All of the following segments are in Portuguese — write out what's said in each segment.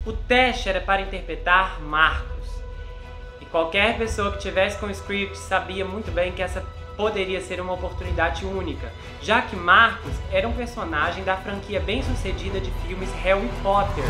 O teste era para interpretar Marcos. E qualquer pessoa que tivesse com o script sabia muito bem que essa poderia ser uma oportunidade única, já que Marcos era um personagem da franquia bem-sucedida de filmes Harry Potter.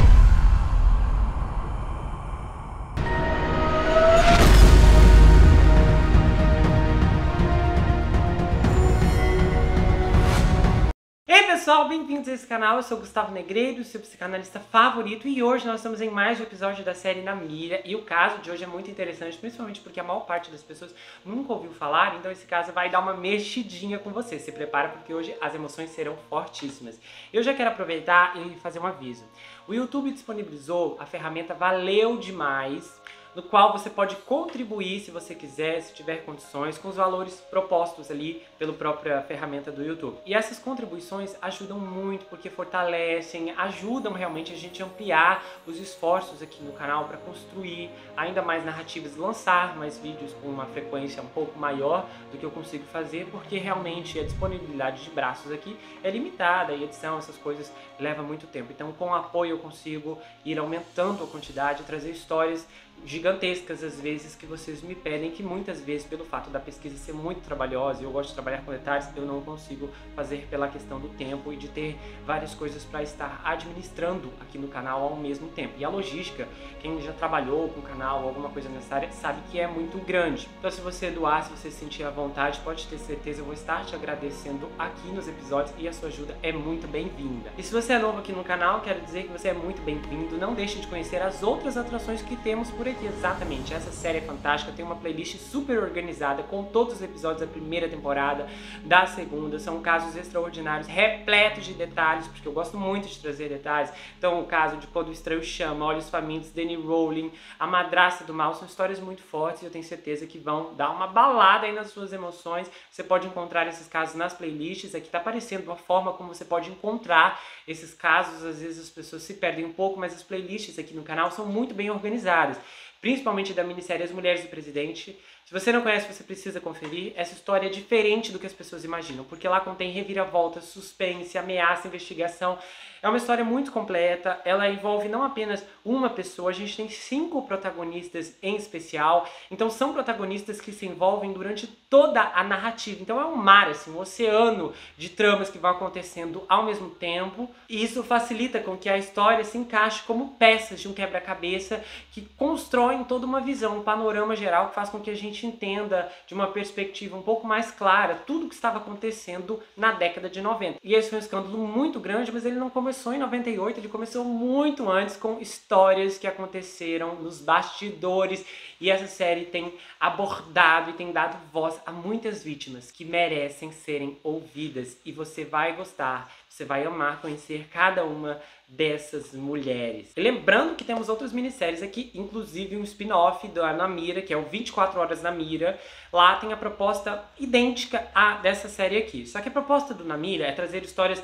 Pessoal, bem-vindos a esse canal, eu sou Gustavo Negreiro, seu psicanalista favorito, e hoje nós estamos em mais um episódio da série Na Mira, e o caso de hoje é muito interessante, principalmente porque a maior parte das pessoas nunca ouviu falar, então esse caso vai dar uma mexidinha com você. Se prepara porque hoje as emoções serão fortíssimas. Eu já quero aproveitar e fazer um aviso. O YouTube disponibilizou a ferramenta Valeu Demais, no qual você pode contribuir, se você quiser, se tiver condições, com os valores propostos ali pela própria ferramenta do YouTube. E essas contribuições ajudam muito, porque fortalecem, ajudam realmente a gente a ampliar os esforços aqui no canal para construir ainda mais narrativas, lançar mais vídeos com uma frequência um pouco maior do que eu consigo fazer, porque realmente a disponibilidade de braços aqui é limitada, e edição, essas coisas leva muito tempo. Então, com apoio eu consigo ir aumentando a quantidade, trazer histórias gigantescas às vezes que vocês me pedem, que muitas vezes pelo fato da pesquisa ser muito trabalhosa e eu gosto de trabalhar com detalhes, eu não consigo fazer pela questão do tempo e de ter várias coisas para estar administrando aqui no canal ao mesmo tempo. E a logística, quem já trabalhou com o canal ou alguma coisa nessa área sabe que é muito grande. Então se você doar, se você sentir à vontade, pode ter certeza, eu vou estar te agradecendo aqui nos episódios e a sua ajuda é muito bem-vinda. E se você é novo aqui no canal, quero dizer que você é muito bem-vindo. Não deixe de conhecer as outras atrações que temos por aqui. Exatamente, essa série é fantástica, tem uma playlist super organizada com todos os episódios da primeira temporada, da segunda, são casos extraordinários, repletos de detalhes, porque eu gosto muito de trazer detalhes. Então o caso de Quando o Estranho Chama, Olhos Famintos, Danny Rowling, A Madrasta do Mal, são histórias muito fortes e eu tenho certeza que vão dar uma balada aí nas suas emoções. Você pode encontrar esses casos nas playlists, aqui tá aparecendo uma forma como você pode encontrar esses casos. Às vezes as pessoas se perdem um pouco, mas as playlists aqui no canal são muito bem organizadas, principalmente da minissérie As Mulheres do Presidente. Se você não conhece, você precisa conferir. Essa história é diferente do que as pessoas imaginam, porque lá contém reviravolta, suspense, ameaça, investigação. É uma história muito completa, ela envolve não apenas uma pessoa, a gente tem 5 protagonistas em especial, então são protagonistas que se envolvem durante toda a narrativa. Então é um mar, assim, um oceano de tramas que vão acontecendo ao mesmo tempo, e isso facilita com que a história se encaixe como peças de um quebra-cabeça que constroem toda uma visão, um panorama geral que faz com que a gente entenda de uma perspectiva um pouco mais clara tudo o que estava acontecendo na década de 90. E esse foi um escândalo muito grande, mas ele não começou em 98, ele começou muito antes, com histórias que aconteceram nos bastidores, e essa série tem abordado e tem dado voz a muitas vítimas que merecem serem ouvidas, e você vai gostar, você vai amar conhecer cada uma dessas mulheres. E lembrando que temos outras minisséries aqui, inclusive um spin-off da Na Mira, que é o 24 Horas na Mira. Lá tem a proposta idêntica à dessa série aqui. Só que a proposta do Na Mira é trazer histórias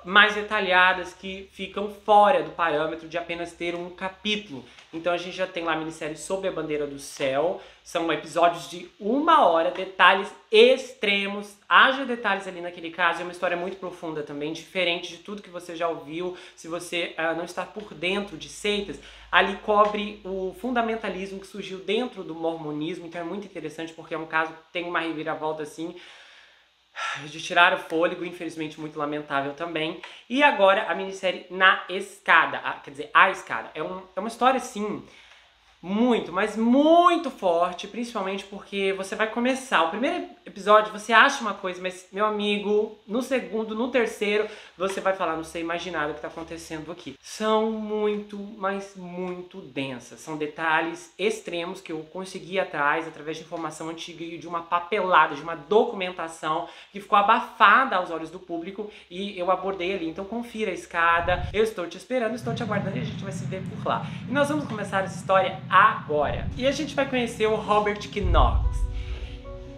mais detalhadas, que ficam fora do parâmetro de apenas ter um capítulo. Então a gente já tem lá a minissérie Sob a Bandeira do Céu, são episódios de 1 hora, detalhes extremos, haja detalhes ali naquele caso, é uma história muito profunda também, diferente de tudo que você já ouviu. Se você não está por dentro de seitas, ali cobre o fundamentalismo que surgiu dentro do mormonismo, então é muito interessante porque é um caso que tem uma reviravolta assim, de tirar o fôlego, infelizmente muito lamentável também. E agora a minissérie Na Escada, quer dizer, A Escada. É uma história, assim, muito, mas muito forte, principalmente porque você vai começar. O primeiro episódio você acha uma coisa, mas, meu amigo, no segundo, no terceiro, você vai falar, não sei imaginar o que está acontecendo aqui. São muito, mas muito densas. São detalhes extremos que eu consegui atrás, através de informação antiga e de uma papelada, de uma documentação que ficou abafada aos olhos do público, e eu abordei ali. Então confira A Escada. Eu estou te esperando, estou te aguardando e a gente vai se ver por lá. E nós vamos começar essa história agora. E a gente vai conhecer o Robert Knox.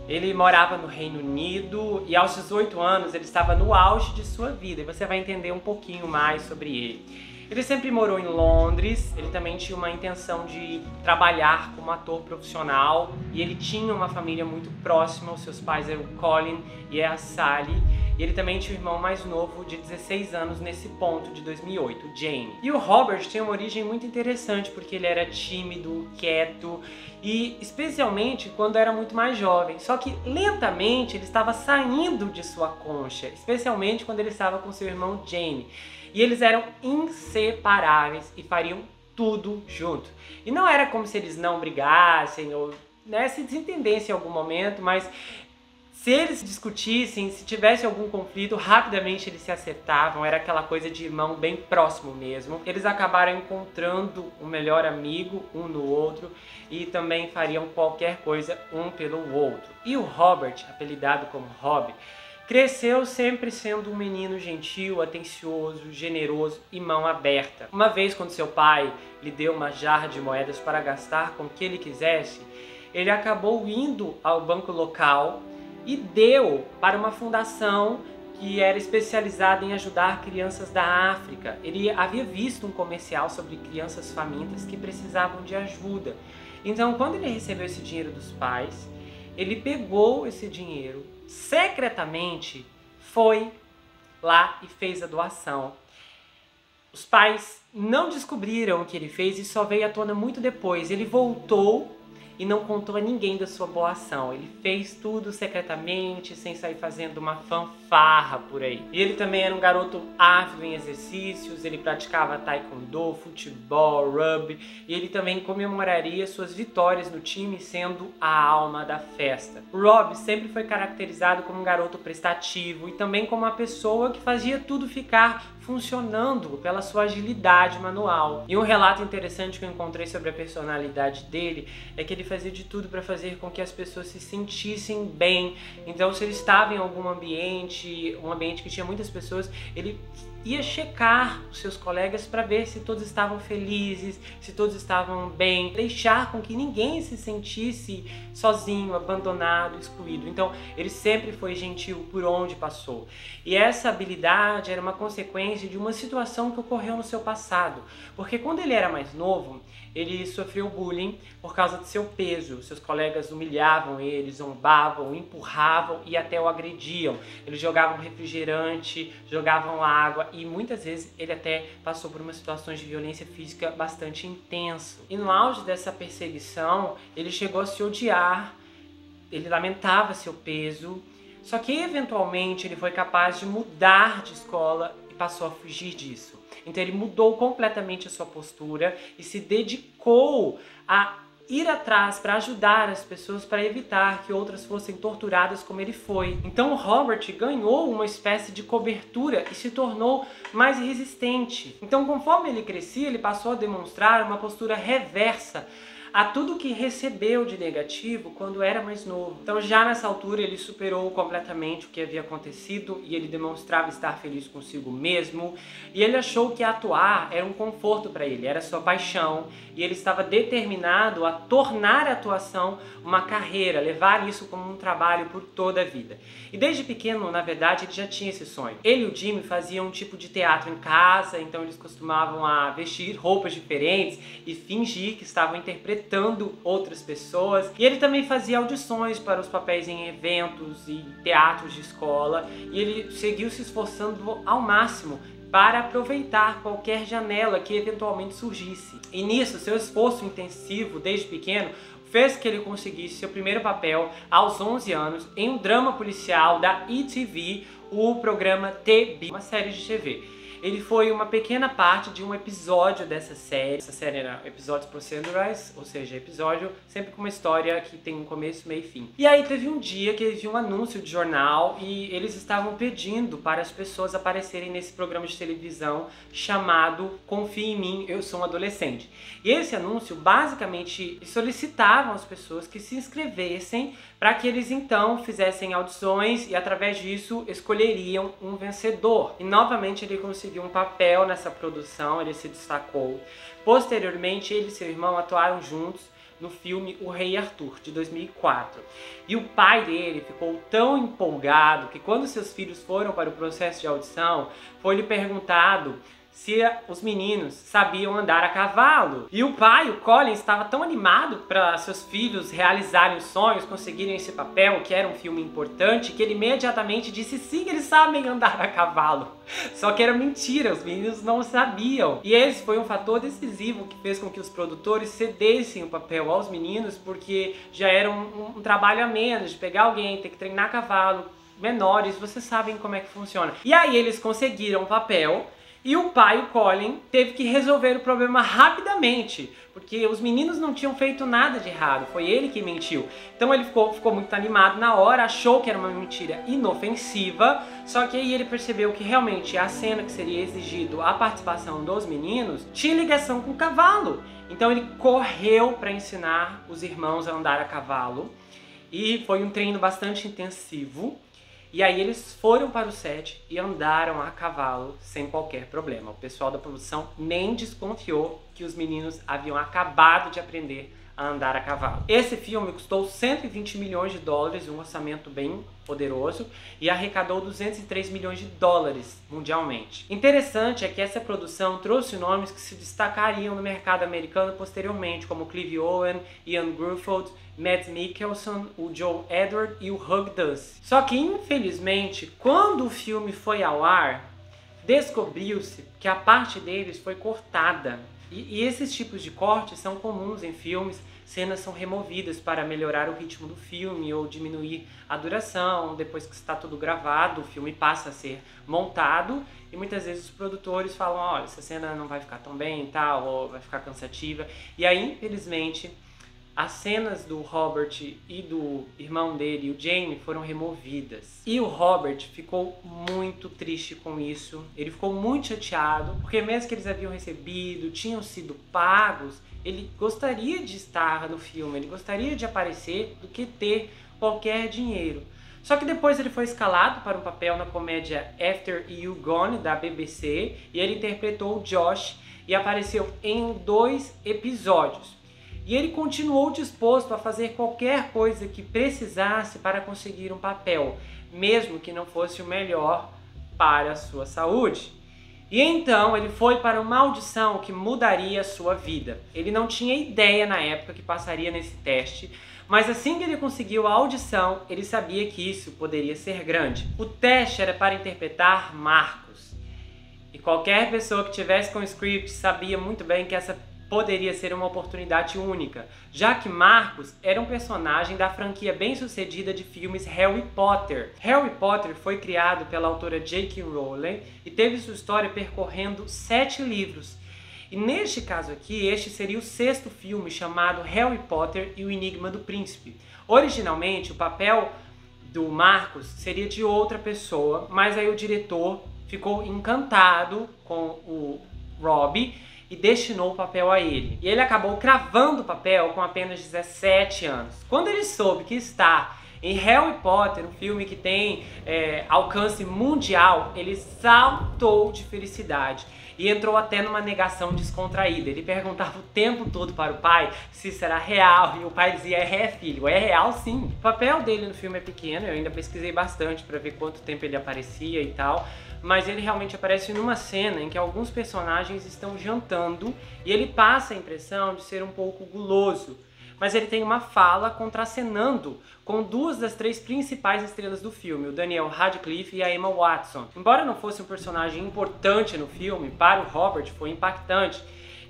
Ele morava no Reino Unido e aos 18 anos ele estava no auge de sua vida. E você vai entender um pouquinho mais sobre ele. Ele sempre morou em Londres, ele também tinha uma intenção de trabalhar como ator profissional. E ele tinha uma família muito próxima, os seus pais eram o Colin e a Sally. E ele também tinha um irmão mais novo de 16 anos nesse ponto, de 2008, o Jamie. E o Robert tem uma origem muito interessante, porque ele era tímido, quieto, e especialmente quando era muito mais jovem. Só que lentamente ele estava saindo de sua concha, especialmente quando ele estava com seu irmão Jamie. E eles eram inseparáveis e fariam tudo junto. E não era como se eles não brigassem ou, né, se desentendessem em algum momento, mas se eles discutissem, se tivesse algum conflito, rapidamente eles se acertavam, era aquela coisa de irmão bem próximo mesmo. Eles acabaram encontrando um melhor amigo um no outro e também fariam qualquer coisa um pelo outro. E o Robert, apelidado como Rob, cresceu sempre sendo um menino gentil, atencioso, generoso e mão aberta. Uma vez, quando seu pai lhe deu uma jarra de moedas para gastar com o que ele quisesse, ele acabou indo ao banco local e deu para uma fundação que era especializada em ajudar crianças da África. Ele havia visto um comercial sobre crianças famintas que precisavam de ajuda. Então, quando ele recebeu esse dinheiro dos pais, ele pegou esse dinheiro, secretamente foi lá e fez a doação. Os pais não descobriram o que ele fez e só veio à tona muito depois. Ele voltou e não contou a ninguém da sua boa ação. Ele fez tudo secretamente, sem sair fazendo uma fanfarra por aí. E ele também era um garoto ávido em exercícios, ele praticava taekwondo, futebol, rugby, e ele também comemoraria suas vitórias no time, sendo a alma da festa. O Rob sempre foi caracterizado como um garoto prestativo e também como uma pessoa que fazia tudo ficar funcionando pela sua agilidade manual. E um relato interessante que eu encontrei sobre a personalidade dele é que ele fazia de tudo para fazer com que as pessoas se sentissem bem. Então, se ele estava em algum ambiente, um ambiente que tinha muitas pessoas, ele ia checar os seus colegas para ver se todos estavam felizes, se todos estavam bem, deixar com que ninguém se sentisse sozinho, abandonado, excluído. Então, ele sempre foi gentil por onde passou. E essa habilidade era uma consequência de uma situação que ocorreu no seu passado, porque quando ele era mais novo, ele sofreu bullying por causa de seu peso. Seus colegas humilhavam ele, zombavam, empurravam e até o agrediam. Eles jogavam refrigerante, jogavam água e muitas vezes ele até passou por umas situações de violência física bastante intenso. E no auge dessa perseguição, ele chegou a se odiar, ele lamentava seu peso, só que eventualmente ele foi capaz de mudar de escola e passou a fugir disso. Então ele mudou completamente a sua postura e se dedicou a ir atrás para ajudar as pessoas, para evitar que outras fossem torturadas como ele foi. Então o Robert ganhou uma espécie de cobertura e se tornou mais resistente. Então, conforme ele crescia, ele passou a demonstrar uma postura reversa a tudo que recebeu de negativo quando era mais novo. Então, já nessa altura, ele superou completamente o que havia acontecido e ele demonstrava estar feliz consigo mesmo. E ele achou que atuar era um conforto para ele, era sua paixão, e ele estava determinado a tornar a atuação uma carreira, levar isso como um trabalho por toda a vida. E desde pequeno, na verdade, ele já tinha esse sonho. Ele e o Jimmy faziam um tipo de teatro em casa, então eles costumavam a vestir roupas diferentes e fingir que estavam interpretando outras pessoas. E ele também fazia audições para os papéis em eventos e teatros de escola, e ele seguiu se esforçando ao máximo para aproveitar qualquer janela que eventualmente surgisse. E nisso, seu esforço intensivo desde pequeno fez que ele conseguisse seu primeiro papel aos 11 anos em um drama policial da ETV, o programa TB, uma série de TV. Ele foi uma pequena parte de um episódio dessa série. Essa série era episódios procedurais, ou seja, episódio sempre com uma história que tem um começo, meio e fim. E aí teve um dia que ele viu um anúncio de jornal e eles estavam pedindo para as pessoas aparecerem nesse programa de televisão chamado Confie em Mim, Eu Sou um Adolescente. E esse anúncio basicamente solicitavam às pessoas que se inscrevessem para que eles então fizessem audições e através disso escolheriam um vencedor. E novamente ele conseguiu um papel nessa produção, ele se destacou. Posteriormente, ele e seu irmão atuaram juntos no filme O Rei Arthur, de 2004. E o pai dele ficou tão empolgado que quando seus filhos foram para o processo de audição, foi-lhe perguntado se os meninos sabiam andar a cavalo. E o pai, o Colin, estava tão animado para seus filhos realizarem os sonhos, conseguirem esse papel, que era um filme importante, que ele imediatamente disse sim, eles sabem andar a cavalo. Só que era mentira, os meninos não sabiam. E esse foi um fator decisivo que fez com que os produtores cedessem o papel aos meninos, porque já era um trabalho a menos, de pegar alguém, ter que treinar cavalo, menores, vocês sabem como é que funciona. E aí eles conseguiram o papel, e o pai, o Colin, teve que resolver o problema rapidamente, porque os meninos não tinham feito nada de errado, foi ele que mentiu. Então ele ficou muito animado na hora, achou que era uma mentira inofensiva, só que aí ele percebeu que realmente a cena que seria exigido a participação dos meninos tinha ligação com o cavalo. Então ele correu para ensinar os irmãos a andar a cavalo, e foi um treino bastante intensivo. E aí eles foram para o set e andaram a cavalo sem qualquer problema. O pessoal da produção nem desconfiou que os meninos haviam acabado de aprender a andar a cavalo. Esse filme custou 120 milhões de dólares, um orçamento bem poderoso, e arrecadou 203 milhões de dólares mundialmente. Interessante é que essa produção trouxe nomes que se destacariam no mercado americano posteriormente, como Clive Owen, Ian Gruffudd, Mads Mikkelsen, o Joe Edward e o Hugh Dancy. Só que, infelizmente, quando o filme foi ao ar, descobriu-se que a parte deles foi cortada. E esses tipos de cortes são comuns em filmes. Cenas são removidas para melhorar o ritmo do filme ou diminuir a duração. Depois que está tudo gravado, o filme passa a ser montado e muitas vezes os produtores falam: olha, essa cena não vai ficar tão bem e tal, ou vai ficar cansativa. E aí, infelizmente, as cenas do Robert e do irmão dele, o Jamie, foram removidas. E o Robert ficou muito triste com isso. Ele ficou muito chateado, porque mesmo que eles haviam recebido, tinham sido pagos, ele gostaria de estar no filme, ele gostaria de aparecer do que ter qualquer dinheiro. Só que depois ele foi escalado para um papel na comédia After You Gone, da BBC, e ele interpretou o Josh e apareceu em 2 episódios. E ele continuou disposto a fazer qualquer coisa que precisasse para conseguir um papel, mesmo que não fosse o melhor para a sua saúde. E então ele foi para uma audição que mudaria a sua vida. Ele não tinha ideia na época que passaria nesse teste, mas assim que ele conseguiu a audição, ele sabia que isso poderia ser grande. O teste era para interpretar Marcos. E qualquer pessoa que tivesse com o script sabia muito bem que essa poderia ser uma oportunidade única, já que Marcos era um personagem da franquia bem-sucedida de filmes Harry Potter. Harry Potter foi criado pela autora J.K. Rowling e teve sua história percorrendo 7 livros. E neste caso aqui, este seria o 6º filme, chamado Harry Potter e o Enigma do Príncipe. Originalmente, o papel do Marcos seria de outra pessoa, mas aí o diretor ficou encantado com o Robbie e destinou o papel a ele. E ele acabou cravando o papel com apenas 17 anos. Quando ele soube que está em Harry Potter, um filme que tem alcance mundial, ele saltou de felicidade e entrou até numa negação descontraída. Ele perguntava o tempo todo para o pai se isso era real, e o pai dizia: é filho, é real sim. O papel dele no filme é pequeno, eu ainda pesquisei bastante para ver quanto tempo ele aparecia e tal, mas ele realmente aparece numa cena em que alguns personagens estão jantando e ele passa a impressão de ser um pouco guloso. Mas ele tem uma fala contracenando com 2 das 3 principais estrelas do filme, o Daniel Radcliffe e a Emma Watson. Embora não fosse um personagem importante no filme, para o Robert foi impactante.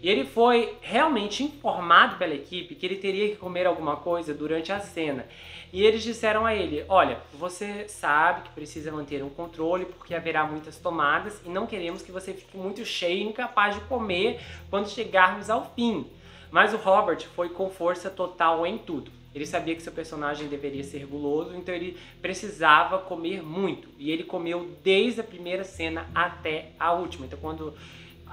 E ele foi realmente informado pela equipe que ele teria que comer alguma coisa durante a cena. E eles disseram a ele: olha, você sabe que precisa manter um controle porque haverá muitas tomadas e não queremos que você fique muito cheio e incapaz de comer quando chegarmos ao fim. Mas o Robert foi com força total em tudo. Ele sabia que seu personagem deveria ser guloso, então ele precisava comer muito. E ele comeu desde a primeira cena até a última. Então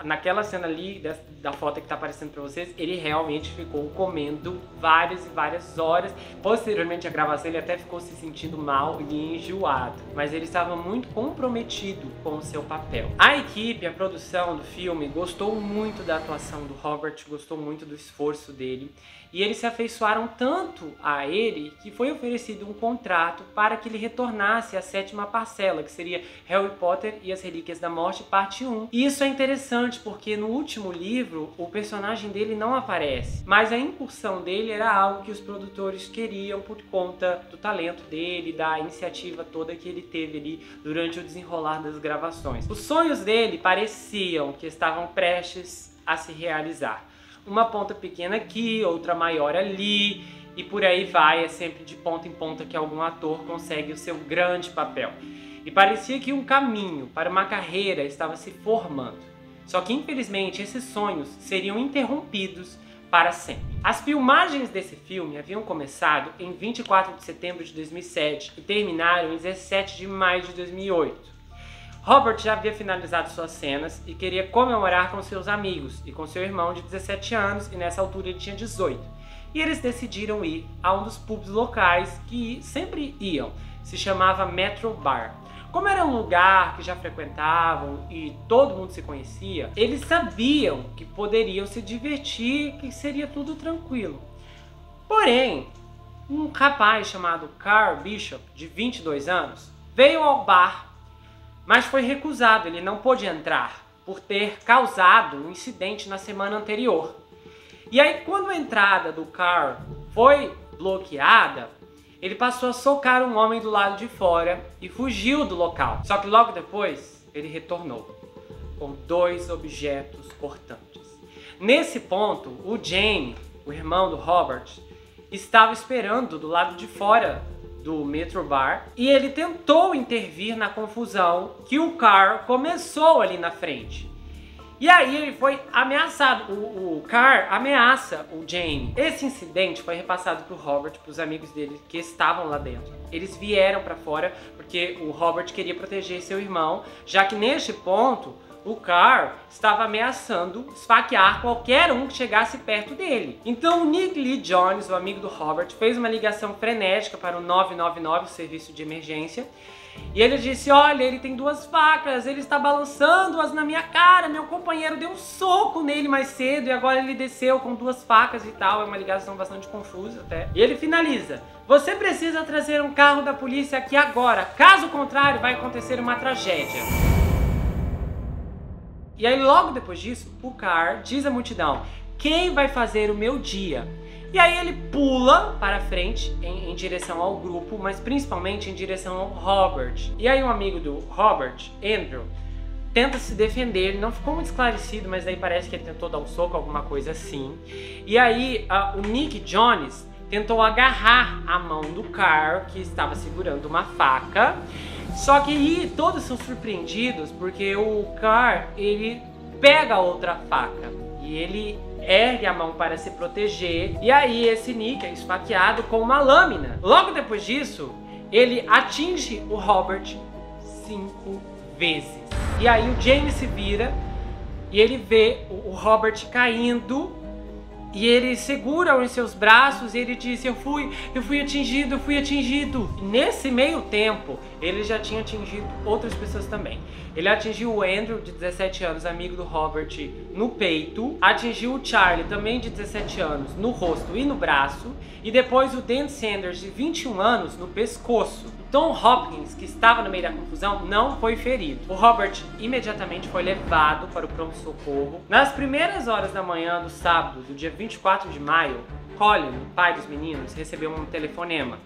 naquela cena ali, da foto que está aparecendo para vocês, ele realmente ficou comendo várias e várias horas. Posteriormente à gravação, ele até ficou se sentindo mal e enjoado. Mas ele estava muito comprometido com o seu papel. A equipe, a produção do filme, gostou muito da atuação do Robert, gostou muito do esforço dele. E eles se afeiçoaram tanto a ele que foi oferecido um contrato para que ele retornasse à 7ª parcela, que seria Harry Potter e as Relíquias da Morte, parte 1. E isso é interessante, interessante porque no último livro o personagem dele não aparece, mas a incursão dele era algo que os produtores queriam por conta do talento dele, da iniciativa toda que ele teve ali durante o desenrolar das gravações. Os sonhos dele pareciam que estavam prestes a se realizar. Uma ponta pequena aqui, outra maior ali, e por aí vai, é sempre de ponta em ponta que algum ator consegue o seu grande papel. E parecia que um caminho para uma carreira estava se formando. Só que infelizmente esses sonhos seriam interrompidos para sempre. As filmagens desse filme haviam começado em 24 de setembro de 2007 e terminaram em 17 de maio de 2008. Robert já havia finalizado suas cenas e queria comemorar com seus amigos e com seu irmão de 17 anos, e nessa altura ele tinha 18. E eles decidiram ir a um dos pubs locais que sempre iam, se chamava Metro Bar. Como era um lugar que já frequentavam e todo mundo se conhecia, eles sabiam que poderiam se divertir, que seria tudo tranquilo. Porém, um rapaz chamado Carl Bishop, de 22 anos, veio ao bar, mas foi recusado, ele não pôde entrar por ter causado um incidente na semana anterior. E aí, quando a entrada do Carl foi bloqueada, ele passou a socar um homem do lado de fora e fugiu do local. Só que logo depois, ele retornou com 2 objetos cortantes. Nesse ponto, o Jamie, o irmão do Robert, estava esperando do lado de fora do Metro Bar e ele tentou intervir na confusão que o Carl começou ali na frente. E aí ele foi ameaçado, o Carl ameaça o Jamie. Esse incidente foi repassado pro Robert, pros amigos dele que estavam lá dentro. Eles vieram pra fora porque o Robert queria proteger seu irmão, já que neste ponto o Carl estava ameaçando esfaquear qualquer um que chegasse perto dele. Então o Nick Lee Jones, o amigo do Robert, fez uma ligação frenética para o 999, o serviço de emergência, e ele disse: olha, ele tem 2 facas, ele está balançando-as na minha cara, meu companheiro deu um soco nele mais cedo e agora ele desceu com 2 facas e tal. É uma ligação bastante confusa até. E ele finaliza: você precisa trazer um carro da polícia aqui agora, caso contrário vai acontecer uma tragédia. E aí logo depois disso, o Carl diz à multidão: quem vai fazer o meu dia? E aí ele pula para frente em direção ao grupo, mas principalmente em direção ao Robert. E aí um amigo do Robert, Andrew, tenta se defender, ele não ficou muito esclarecido, mas aí parece que ele tentou dar um soco, alguma coisa assim. E aí o Nick Jones tentou agarrar a mão do Carl, que estava segurando uma faca. Só que aí todos são surpreendidos porque o Carl, ele pega a outra faca e ele ergue a mão para se proteger. E aí esse Nick é esfaqueado com uma lâmina. Logo depois disso, ele atinge o Robert 5 vezes. E aí o Jamie se vira e ele vê o Robert caindo. E ele segura em seus braços e ele diz: eu fui atingido, eu fui atingido. E nesse meio tempo, ele já tinha atingido outras pessoas também. Ele atingiu o Andrew, de 17 anos, amigo do Robert, no peito. Atingiu o Charlie, também de 17 anos, no rosto e no braço. E depois o Dan Sanders, de 21 anos, no pescoço. Tom Hopkins, que estava no meio da confusão, não foi ferido. O Robert imediatamente foi levado para o pronto-socorro. Nas primeiras horas da manhã do sábado, do dia 24 de maio, Colin, o pai dos meninos, recebeu um telefonema.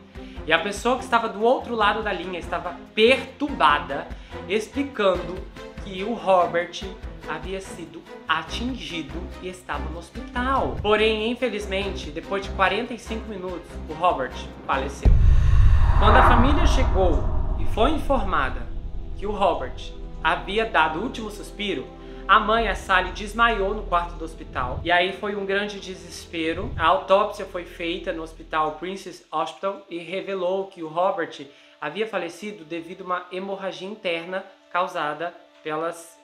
E a pessoa que estava do outro lado da linha estava perturbada, explicando que o Robert havia sido atingido e estava no hospital. Porém, infelizmente, depois de 45 minutos, o Robert faleceu. Quando a família chegou e foi informada que o Robert havia dado o último suspiro, a mãe, a Sally, desmaiou no quarto do hospital. E aí foi um grande desespero. A autópsia foi feita no hospital Princess Hospital e revelou que o Robert havia falecido devido a uma hemorragia interna causada pelas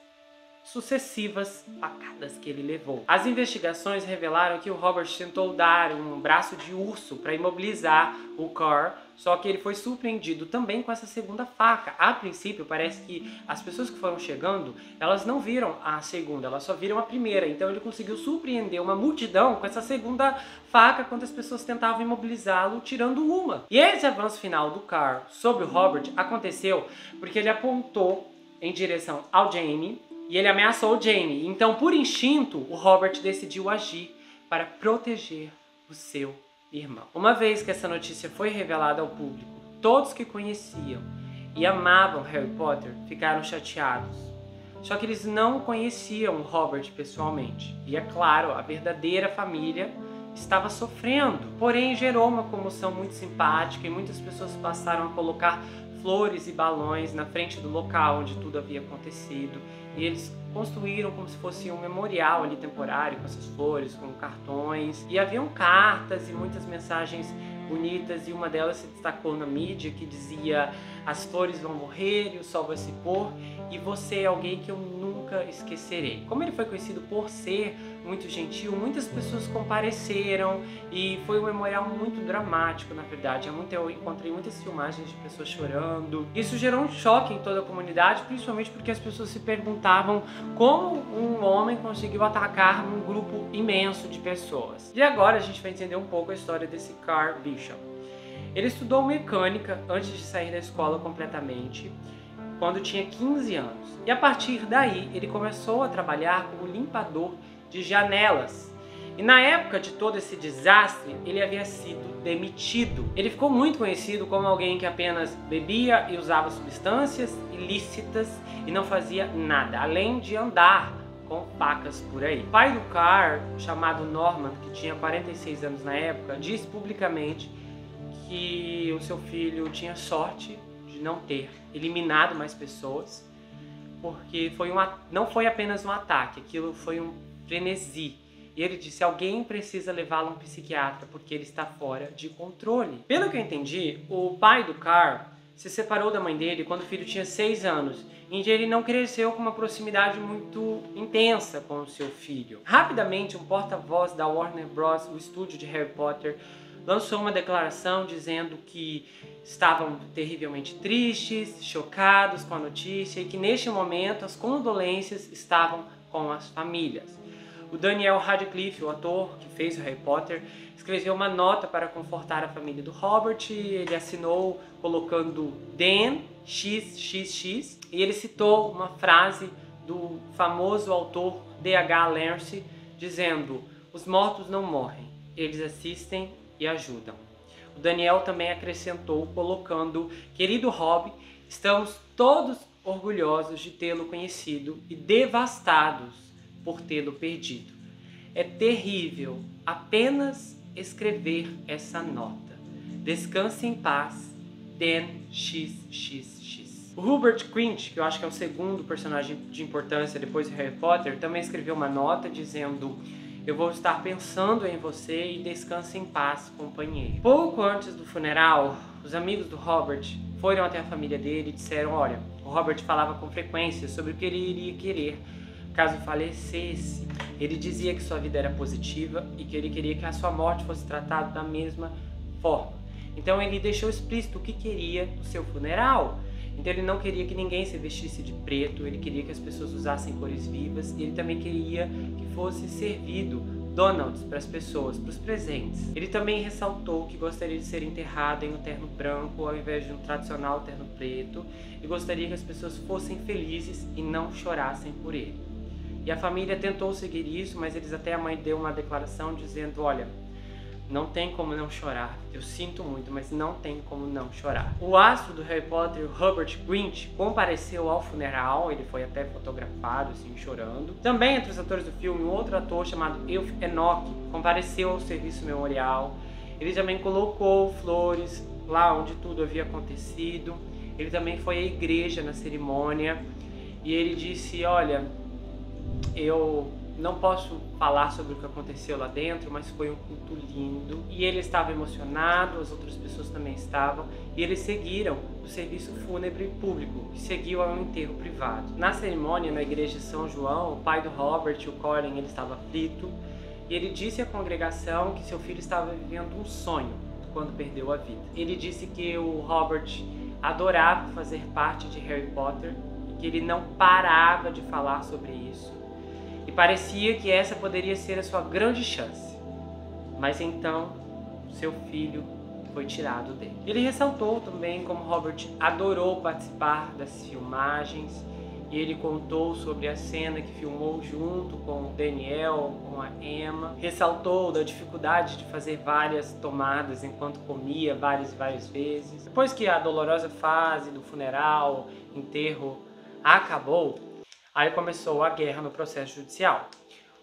sucessivas facadas que ele levou. As investigações revelaram que o Robert tentou dar um braço de urso para imobilizar o Carl, só que ele foi surpreendido também com essa segunda faca. A princípio, parece que as pessoas que foram chegando, elas não viram a segunda, elas só viram a primeira. Então ele conseguiu surpreender uma multidão com essa segunda faca quando as pessoas tentavam imobilizá-lo, tirando uma. E esse avanço final do Carl sobre o Robert aconteceu porque ele apontou em direção ao Jamie e ele ameaçou Jamie. Então, por instinto, o Robert decidiu agir para proteger o seu irmão. Uma vez que essa notícia foi revelada ao público, todos que conheciam e amavam Harry Potter ficaram chateados. Só que eles não conheciam o Robert pessoalmente. E é claro, a verdadeira família estava sofrendo. Porém, gerou uma comoção muito simpática e muitas pessoas passaram a colocar flores e balões na frente do local onde tudo havia acontecido. E eles construíram como se fosse um memorial ali temporário, com essas flores, com cartões. E haviam cartas e muitas mensagens bonitas, e uma delas se destacou na mídia, que dizia: as flores vão morrer e o sol vai se pôr, e você é alguém que eu nunca esquecerei. Como ele foi conhecido por ser muito gentil, muitas pessoas compareceram e foi um memorial muito dramático, na verdade. Eu encontrei muitas filmagens de pessoas chorando. Isso gerou um choque em toda a comunidade, principalmente porque as pessoas se perguntavam como um homem conseguiu atacar um grupo imenso de pessoas. E agora a gente vai entender um pouco a história desse Carl Bishop. Ele estudou mecânica antes de sair da escola completamente, quando tinha 15 anos. E a partir daí, ele começou a trabalhar como limpador de janelas. E na época de todo esse desastre, ele havia sido demitido. Ele ficou muito conhecido como alguém que apenas bebia e usava substâncias ilícitas e não fazia nada, além de andar com facas por aí. O pai do Carl, chamado Norman, que tinha 46 anos na época, disse publicamente que o seu filho tinha sorte de não ter eliminado mais pessoas, porque não foi apenas um ataque, aquilo foi um frenesi. E ele disse: alguém precisa levá-lo a um psiquiatra, porque ele está fora de controle. Pelo que eu entendi, o pai do Carl se separou da mãe dele quando o filho tinha 6 anos, em que ele não cresceu com uma proximidade muito intensa com o seu filho. Rapidamente, um porta-voz da Warner Bros., o estúdio de Harry Potter, lançou uma declaração dizendo que estavam terrivelmente tristes, chocados com a notícia, e que neste momento as condolências estavam com as famílias. O Daniel Radcliffe, o ator que fez o Harry Potter, escreveu uma nota para confortar a família do Robert. Ele assinou colocando Dan XXX, e ele citou uma frase do famoso autor D.H. Lawrence dizendo: os mortos não morrem, eles assistem e ajudam. O Daniel também acrescentou colocando: querido Rob, estamos todos orgulhosos de tê-lo conhecido e devastados por tê-lo perdido. É terrível apenas escrever essa nota. Descanse em paz, Dan XXX. O Hubert Grint, que eu acho que é o segundo personagem de importância depois de Harry Potter, também escreveu uma nota dizendo: eu vou estar pensando em você e descanse em paz, companheiro. Pouco antes do funeral, os amigos do Robert foram até a família dele e disseram: olha, o Robert falava com frequência sobre o que ele iria querer caso falecesse. Ele dizia que sua vida era positiva e que ele queria que a sua morte fosse tratada da mesma forma. Então ele deixou explícito o que queria no seu funeral. Então ele não queria que ninguém se vestisse de preto, ele queria que as pessoas usassem cores vivas, e ele também queria que fosse servido donuts para as pessoas, para os presentes. Ele também ressaltou que gostaria de ser enterrado em um terno branco ao invés de um tradicional terno preto, e gostaria que as pessoas fossem felizes e não chorassem por ele. E a família tentou seguir isso, mas a mãe deu uma declaração dizendo: olha, não tem como não chorar. Eu sinto muito, mas não tem como não chorar. O astro do Harry Potter, o Hubert Grint, compareceu ao funeral. Ele foi até fotografado, assim, chorando. Também entre os atores do filme, um outro ator chamado Elf Enoch compareceu ao serviço memorial. Ele também colocou flores lá onde tudo havia acontecido. Ele também foi à igreja na cerimônia. E ele disse: olha, eu não posso falar sobre o que aconteceu lá dentro, mas foi um culto lindo. E ele estava emocionado, as outras pessoas também estavam. E eles seguiram o serviço fúnebre público, que seguiu ao enterro privado. Na cerimônia, na igreja de São João, o pai do Robert, o Colin, ele estava aflito. E ele disse à congregação que seu filho estava vivendo um sonho quando perdeu a vida. Ele disse que o Robert adorava fazer parte de Harry Potter, e que ele não parava de falar sobre isso. E parecia que essa poderia ser a sua grande chance. Mas então, seu filho foi tirado dele. Ele ressaltou também como Robert adorou participar das filmagens e ele contou sobre a cena que filmou junto com o Daniel, com a Emma. Ressaltou da dificuldade de fazer várias tomadas enquanto comia várias e várias vezes. Depois que a dolorosa fase do funeral, enterro, acabou, aí começou a guerra no processo judicial.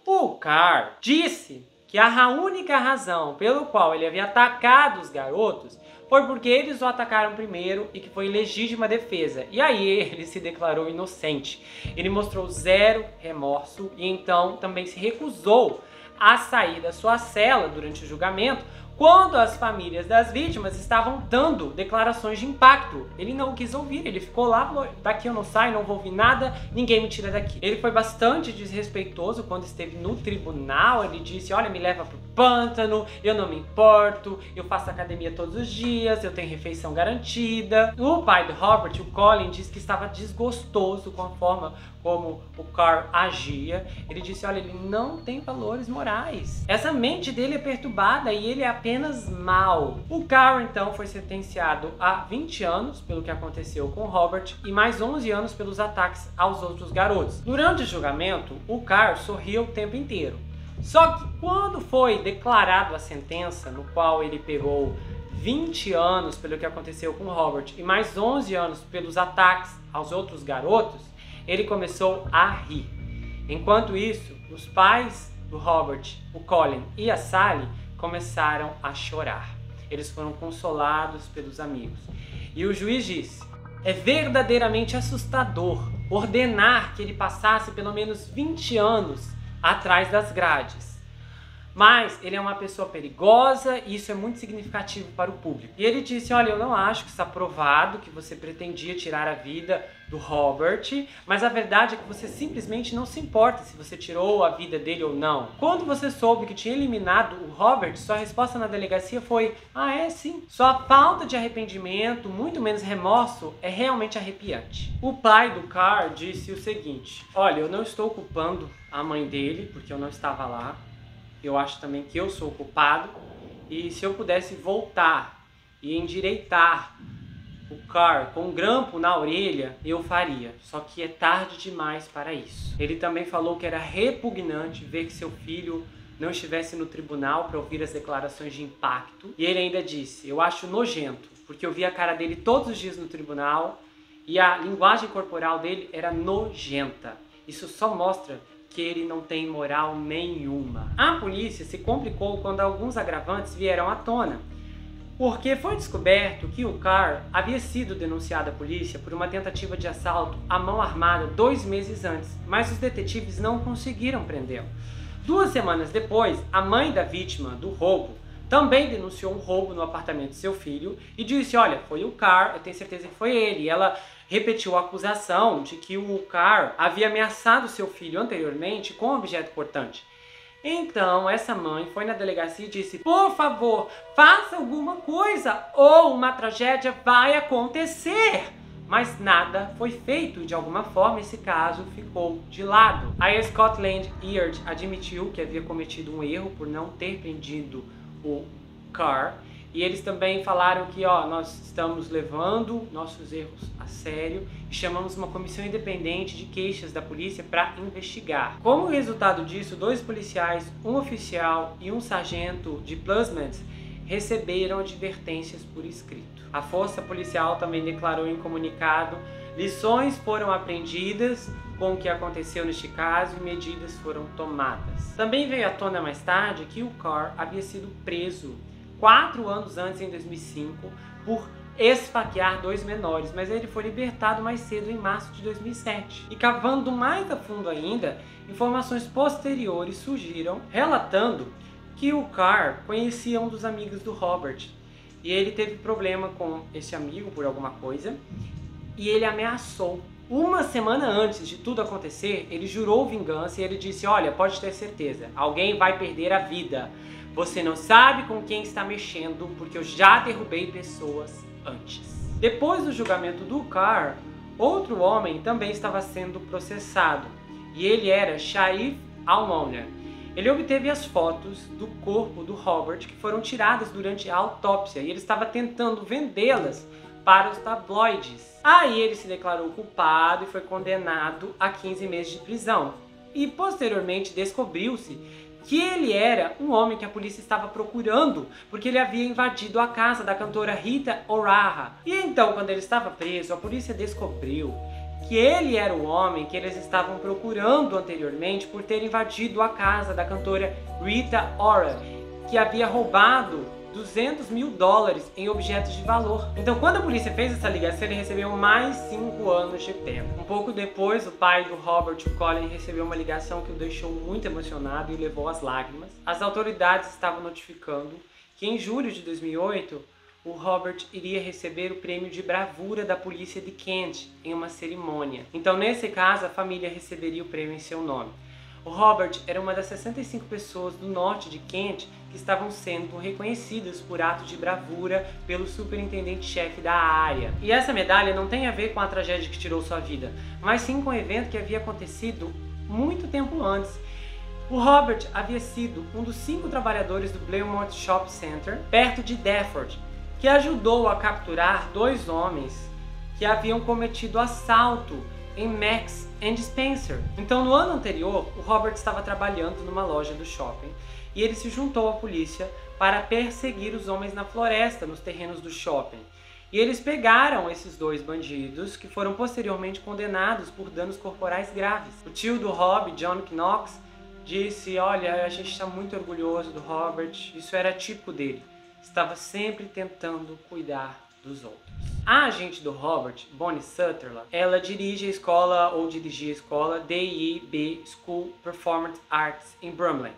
O Carl disse que a única razão pelo qual ele havia atacado os garotos foi porque eles o atacaram primeiro e que foi legítima defesa. E aí ele se declarou inocente. Ele mostrou zero remorso e então também se recusou a sair da sua cela durante o julgamento, quando as famílias das vítimas estavam dando declarações de impacto. Ele não quis ouvir, ele ficou lá, falou, daqui eu não saio, não vou ouvir nada, ninguém me tira daqui. Ele foi bastante desrespeitoso quando esteve no tribunal. Ele disse, olha, me leva pro pântano, eu não me importo, eu faço academia todos os dias, eu tenho refeição garantida. O pai do Robert, o Colin, disse que estava desgostoso com a forma como o Carl agia. Ele disse, olha, ele não tem valores morais. Essa mente dele é perturbada e ele é apenas mau. O Carl, então, foi sentenciado a 20 anos pelo que aconteceu com o Robert e mais 11 anos pelos ataques aos outros garotos. Durante o julgamento, o Carl sorria o tempo inteiro. Só que quando foi declarado a sentença, no qual ele pegou 20 anos pelo que aconteceu com o Robert e mais 11 anos pelos ataques aos outros garotos, ele começou a rir. Enquanto isso, os pais do Robert, o Colin e a Sally começaram a chorar. Eles foram consolados pelos amigos. E o juiz disse, é verdadeiramente assustador ordenar que ele passasse pelo menos 20 anos atrás das grades. Mas ele é uma pessoa perigosa e isso é muito significativo para o público. E ele disse, olha, eu não acho que está provado que você pretendia tirar a vida do Robert, mas a verdade é que você simplesmente não se importa se você tirou a vida dele ou não. Quando você soube que tinha eliminado o Robert, sua resposta na delegacia foi, ah, é sim. Sua falta de arrependimento, muito menos remorso, é realmente arrepiante. O pai do Carl disse o seguinte, olha, eu não estou culpando a mãe dele, porque eu não estava lá. Eu acho também que eu sou o culpado e se eu pudesse voltar e endireitar o Carl com um grampo na orelha, eu faria. Só que é tarde demais para isso. Ele também falou que era repugnante ver que seu filho não estivesse no tribunal para ouvir as declarações de impacto. E ele ainda disse, eu acho nojento, porque eu vi a cara dele todos os dias no tribunal e a linguagem corporal dele era nojenta. Isso só mostra que ele não tem moral nenhuma. A polícia se complicou quando alguns agravantes vieram à tona, porque foi descoberto que o Carl havia sido denunciado à polícia por uma tentativa de assalto à mão armada 2 meses antes, mas os detetives não conseguiram prendê-lo. 2 semanas depois, a mãe da vítima do roubo também denunciou um roubo no apartamento de seu filho e disse, olha, foi o Carl, eu tenho certeza que foi ele. E ela repetiu a acusação de que o Carl havia ameaçado seu filho anteriormente com um objeto cortante. Então, essa mãe foi na delegacia e disse, por favor, faça alguma coisa ou uma tragédia vai acontecer. Mas nada foi feito e, de alguma forma, esse caso ficou de lado. Aí a Scotland Yard admitiu que havia cometido um erro por não ter prendido o Carl. E eles também falaram que nós estamos levando nossos erros a sério e chamamos uma comissão independente de queixas da polícia para investigar. Como resultado disso, 2 policiais, um oficial e um sargento de Plasmid receberam advertências por escrito. A força policial também declarou em comunicado, lições foram aprendidas com o que aconteceu neste caso e medidas foram tomadas. Também veio à tona mais tarde que o Carl havia sido preso 4 anos antes, em 2005, por esfaquear 2 menores, mas ele foi libertado mais cedo, em março de 2007. E cavando mais a fundo ainda, informações posteriores surgiram relatando que o Carl conhecia um dos amigos do Robert e ele teve problema com esse amigo por alguma coisa e ele ameaçou. 1 semana antes de tudo acontecer, ele jurou vingança e ele disse, olha, pode ter certeza, alguém vai perder a vida. Você não sabe com quem está mexendo, porque eu já derrubei pessoas antes. Depois do julgamento do Carl, outro homem também estava sendo processado. E ele era Sharif Al-Mouner. Ele obteve as fotos do corpo do Robert que foram tiradas durante a autópsia. E ele estava tentando vendê-las para os tabloides. Aí ele se declarou culpado e foi condenado a 15 meses de prisão. E posteriormente descobriu-se que ele era um homem que a polícia estava procurando porque ele havia invadido a casa da cantora Rita Ora. E então, quando ele estava preso, a polícia descobriu que ele era o homem que eles estavam procurando anteriormente por ter invadido a casa da cantora Rita Ora, que havia roubado $200 mil em objetos de valor. Então, quando a polícia fez essa ligação, ele recebeu mais 5 anos de pena. Um pouco depois, o pai do Robert, o Colin, recebeu uma ligação que o deixou muito emocionado e o levou às lágrimas. As autoridades estavam notificando que em julho de 2008, o Robert iria receber o prêmio de bravura da polícia de Kent em uma cerimônia. Então, nesse caso, a família receberia o prêmio em seu nome. O Robert era uma das 65 pessoas do norte de Kent que estavam sendo reconhecidas por atos de bravura pelo superintendente-chefe da área. E essa medalha não tem a ver com a tragédia que tirou sua vida, mas sim com um evento que havia acontecido muito tempo antes. O Robert havia sido um dos 5 trabalhadores do Blairmont Shop Center, perto de Deptford, que ajudou a capturar 2 homens que haviam cometido assalto em Marks and Spencer. Então, no ano anterior, o Robert estava trabalhando numa loja do shopping e ele se juntou à polícia para perseguir os homens na floresta, nos terrenos do shopping. E eles pegaram esses 2 bandidos, que foram posteriormente condenados por danos corporais graves. O tio do Rob, John Knox, disse: olha, a gente está muito orgulhoso do Robert, isso era típico dele. Estava sempre tentando cuidar dos outros. A agente do Robert, Bonnie Sutherland, ela dirige a escola, ou dirigia a escola DIB School Performance Arts em Bromley.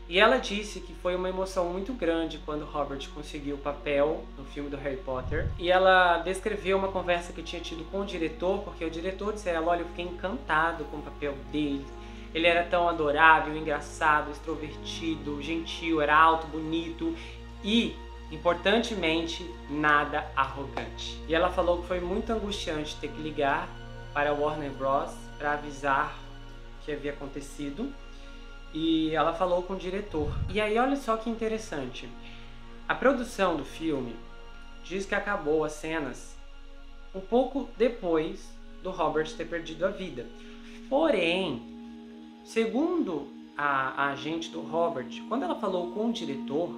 E ela disse que foi uma emoção muito grande quando Robert conseguiu o papel no filme do Harry Potter. E ela descreveu uma conversa que tinha tido com o diretor, porque o diretor disse a ela: olha, eu fiquei encantado com o papel dele. Ele era tão adorável, engraçado, extrovertido, gentil, era alto, bonito e, importantemente, nada arrogante. E ela falou que foi muito angustiante ter que ligar para a Warner Bros. Para avisar o que havia acontecido. E ela falou com o diretor. E aí, olha só que interessante. A produção do filme diz que acabou as cenas um pouco depois do Robert ter perdido a vida. Porém, segundo a agente do Robert, quando ela falou com o diretor,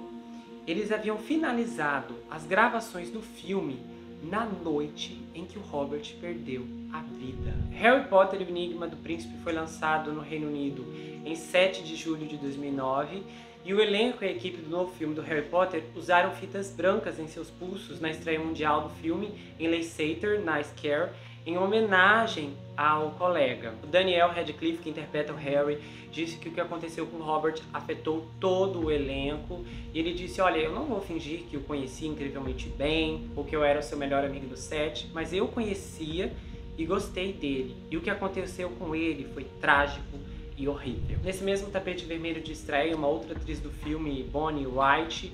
eles haviam finalizado as gravações do filme na noite em que o Robert perdeu a vida. Harry Potter e o Enigma do Príncipe foi lançado no Reino Unido em 7 de julho de 2009 e o elenco e a equipe do novo filme do Harry Potter usaram fitas brancas em seus pulsos na estreia mundial do filme em Leicester, na Scare, em homenagem ao colega. O Daniel Radcliffe, que interpreta o Harry, disse que o que aconteceu com o Robert afetou todo o elenco. E ele disse: olha, eu não vou fingir que o conhecia incrivelmente bem, ou que eu era o seu melhor amigo do set, mas eu conhecia e gostei dele. E o que aconteceu com ele foi trágico e horrível. Nesse mesmo tapete vermelho de estreia, uma outra atriz do filme, Bonnie Wright,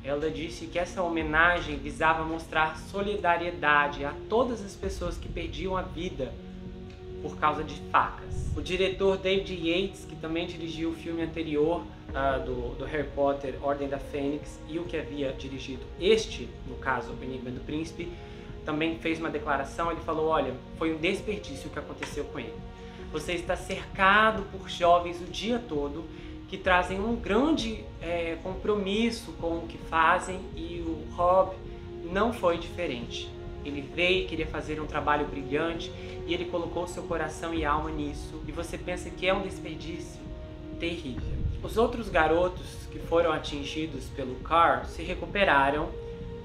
ela disse que essa homenagem visava mostrar solidariedade a todas as pessoas que perdiam a vida por causa de facas. O diretor David Yates, que também dirigiu o filme anterior do Harry Potter, Ordem da Fênix, e o que havia dirigido este, no caso, O Enigma do Príncipe, também fez uma declaração. Ele falou: olha, foi um desperdício o que aconteceu com ele. Você está cercado por jovens o dia todo que trazem um grande compromisso com o que fazem, e o Rob não foi diferente. Ele veio e queria fazer um trabalho brilhante e ele colocou seu coração e alma nisso, e você pensa que é um desperdício terrível. Os outros garotos que foram atingidos pelo Carr se recuperaram,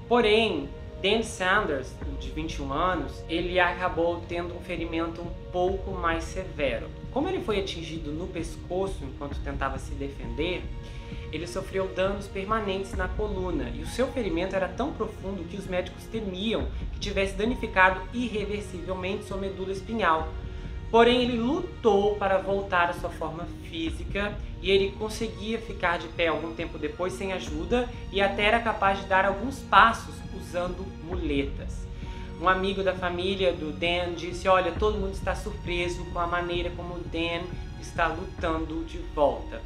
porém Dan Sanders, de 21 anos, ele acabou tendo um ferimento um pouco mais severo. Como ele foi atingido no pescoço enquanto tentava se defender, ele sofreu danos permanentes na coluna, e o seu ferimento era tão profundo que os médicos temiam que tivesse danificado irreversivelmente sua medula espinhal. Porém, ele lutou para voltar à sua forma física e ele conseguia ficar de pé algum tempo depois sem ajuda, e até era capaz de dar alguns passos usando muletas. Um amigo da família do Dan disse: olha, todo mundo está surpreso com a maneira como o Dan está lutando de volta.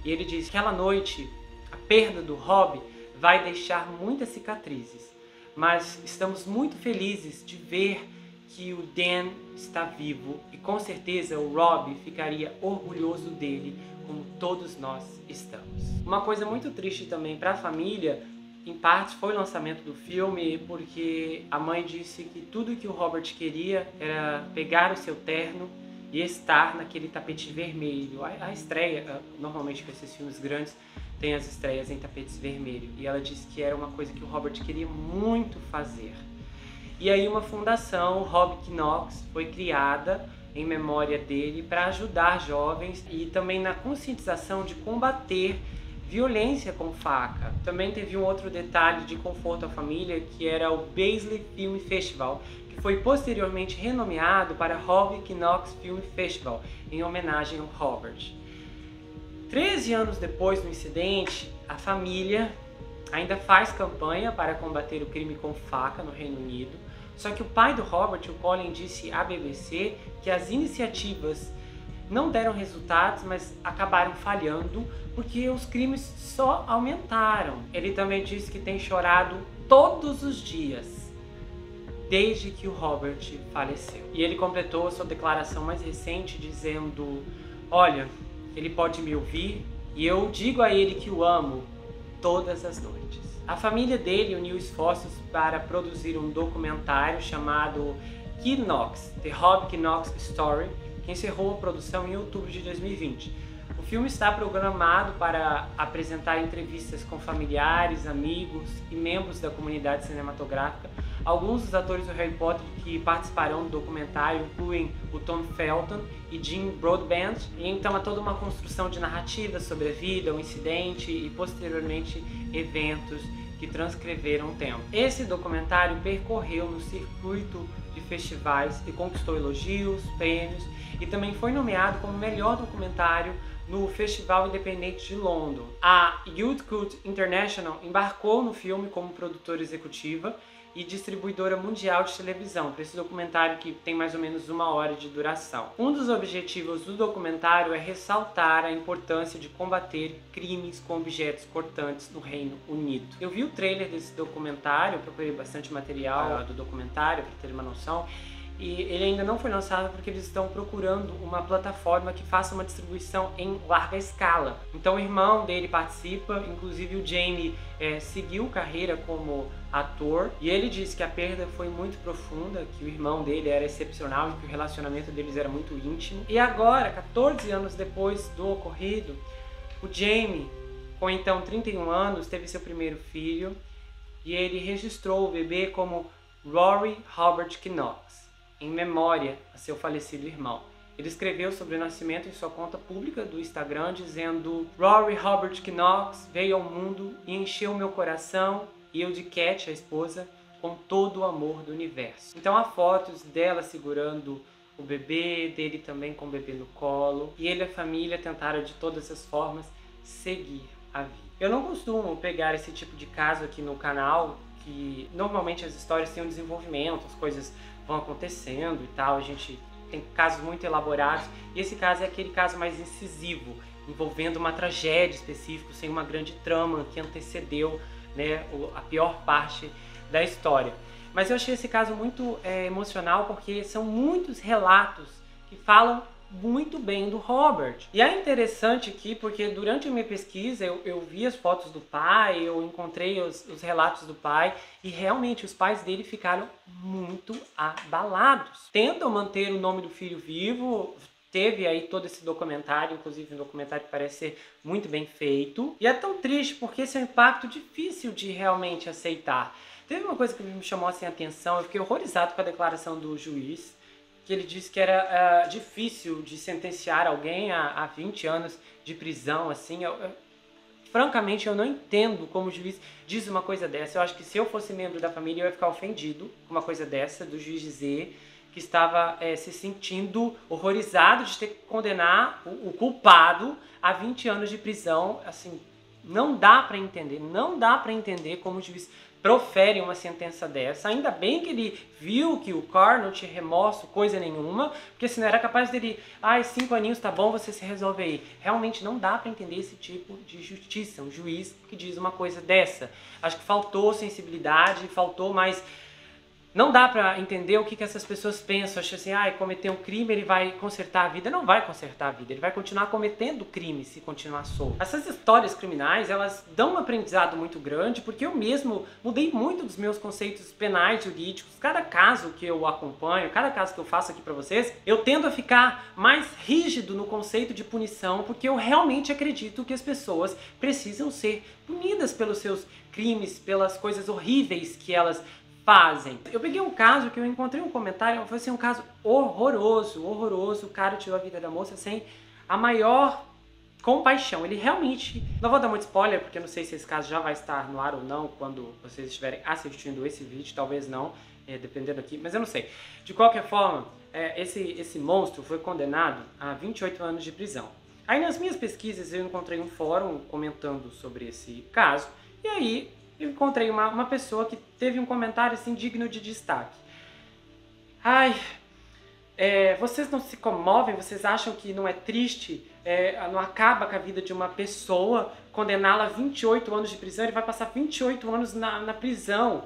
E ele disse que aquela noite a perda do Rob vai deixar muitas cicatrizes, mas estamos muito felizes de ver que o Dan está vivo e com certeza o Rob ficaria orgulhoso dele, como todos nós estamos. Uma coisa muito triste também para a família, em parte, foi o lançamento do filme, porque a mãe disse que tudo que o Robert queria era pegar o seu terno e estar naquele tapete vermelho. A estreia, normalmente com esses filmes grandes, tem as estreias em tapetes vermelhos. E ela disse que era uma coisa que o Robert queria muito fazer. E aí uma fundação, Rob Knox, foi criada em memória dele para ajudar jovens e também na conscientização de combater violência com faca. Também teve um outro detalhe de conforto à família, que era o Paisley Film Festival, que foi posteriormente renomeado para Rob Knox Film Festival, em homenagem ao Robert. 13 anos depois do incidente, a família ainda faz campanha para combater o crime com faca no Reino Unido, só que o pai do Robert, o Colin, disse à BBC que as iniciativas não deram resultados, mas acabaram falhando porque os crimes só aumentaram. Ele também disse que tem chorado todos os dias desde que o Robert faleceu. E ele completou a sua declaração mais recente dizendo: olha, ele pode me ouvir e eu digo a ele que o amo todas as noites. A família dele uniu esforços para produzir um documentário chamado Knox, The Rob Knox Story, que encerrou a produção em outubro de 2020. O filme está programado para apresentar entrevistas com familiares, amigos e membros da comunidade cinematográfica. Alguns dos atores do Harry Potter que participarão do documentário incluem o Tom Felton e Jim Broadbent, e então há toda uma construção de narrativa sobre a vida, o incidente e posteriormente eventos que transcreveram o tempo. Esse documentário percorreu no circuito de festivais e conquistou elogios, prêmios e também foi nomeado como melhor documentário no Festival Independente de Londres. A Youth Cult International embarcou no filme como produtora executiva e distribuidora mundial de televisão, para esse documentário que tem mais ou menos 1 hora de duração. Um dos objetivos do documentário é ressaltar a importância de combater crimes com objetos cortantes no Reino Unido. Eu vi o trailer desse documentário, procurei bastante material do documentário para ter uma noção, e ele ainda não foi lançado porque eles estão procurando uma plataforma que faça uma distribuição em larga escala. Então o irmão dele participa, inclusive o Jamie seguiu carreira como ator, e ele disse que a perda foi muito profunda, que o irmão dele era excepcional e que o relacionamento deles era muito íntimo. E agora, 14 anos depois do ocorrido, o Jamie, com então 31 anos, teve seu primeiro filho e ele registrou o bebê como Rory Robert Knox, em memória a seu falecido irmão. Ele escreveu sobre o nascimento em sua conta pública do Instagram, dizendo: Rory Robert Knox veio ao mundo e encheu meu coração e eu de Cat, a esposa, com todo o amor do universo. Então há fotos dela segurando o bebê, dele também com o bebê no colo, e ele e a família tentaram de todas as formas seguir a vida. Eu não costumo pegar esse tipo de caso aqui no canal, que normalmente as histórias têm um desenvolvimento, as coisas vão acontecendo e tal, a gente tem casos muito elaborados, e esse caso é aquele caso mais incisivo, envolvendo uma tragédia específica, sem uma grande trama que antecedeu, né, a pior parte da história. Mas eu achei esse caso muito emocional, porque são muitos relatos que falam muito bem do Robert. E é interessante aqui porque durante a minha pesquisa eu vi as fotos do pai, eu encontrei os relatos do pai, e realmente os pais dele ficaram muito abalados. Tentam manter o nome do filho vivo. Teve aí todo esse documentário, inclusive um documentário que parece ser muito bem feito. E é tão triste porque esse é um impacto difícil de realmente aceitar. Teve uma coisa que me chamou assim, a atenção, eu fiquei horrorizado com a declaração do juiz, que ele disse que era difícil de sentenciar alguém a 20 anos de prisão, assim. Francamente, eu não entendo como o juiz diz uma coisa dessa. Eu acho que se eu fosse membro da família, eu ia ficar ofendido com uma coisa dessa, do juiz dizer que estava se sentindo horrorizado de ter que condenar o culpado a 20 anos de prisão. Assim, não dá para entender como o juiz profere uma sentença dessa. Ainda bem que ele viu que o Carl não tinha remorso, coisa nenhuma, porque senão era capaz dele, 5 aninhos tá bom, você se resolve aí. Realmente não dá para entender esse tipo de justiça, um juiz que diz uma coisa dessa. Acho que faltou sensibilidade, faltou mais... Não dá pra entender o que essas pessoas pensam. Acham assim, cometer um crime, ele vai consertar a vida. Não vai consertar a vida, ele vai continuar cometendo crime se continuar solto. Essas histórias criminais, elas dão um aprendizado muito grande, porque eu mesmo mudei muito dos meus conceitos penais, jurídicos. Cada caso que eu acompanho, cada caso que eu faço aqui pra vocês, eu tendo a ficar mais rígido no conceito de punição, porque eu realmente acredito que as pessoas precisam ser punidas pelos seus crimes, pelas coisas horríveis que elas fazem. Eu peguei um caso que eu encontrei um comentário, foi assim, um caso horroroso, horroroso. O cara tirou a vida da moça sem a maior compaixão. Ele realmente... Não vou dar muito spoiler, porque eu não sei se esse caso já vai estar no ar ou não quando vocês estiverem assistindo esse vídeo, talvez não, dependendo aqui, mas eu não sei. De qualquer forma, esse monstro foi condenado a 28 anos de prisão. Aí nas minhas pesquisas eu encontrei um fórum comentando sobre esse caso, e aí eu encontrei uma pessoa que teve um comentário assim digno de destaque. Vocês não se comovem? Vocês acham que não é triste? Não acaba com a vida de uma pessoa, condená-la a 28 anos de prisão? Ele vai passar 28 anos na prisão.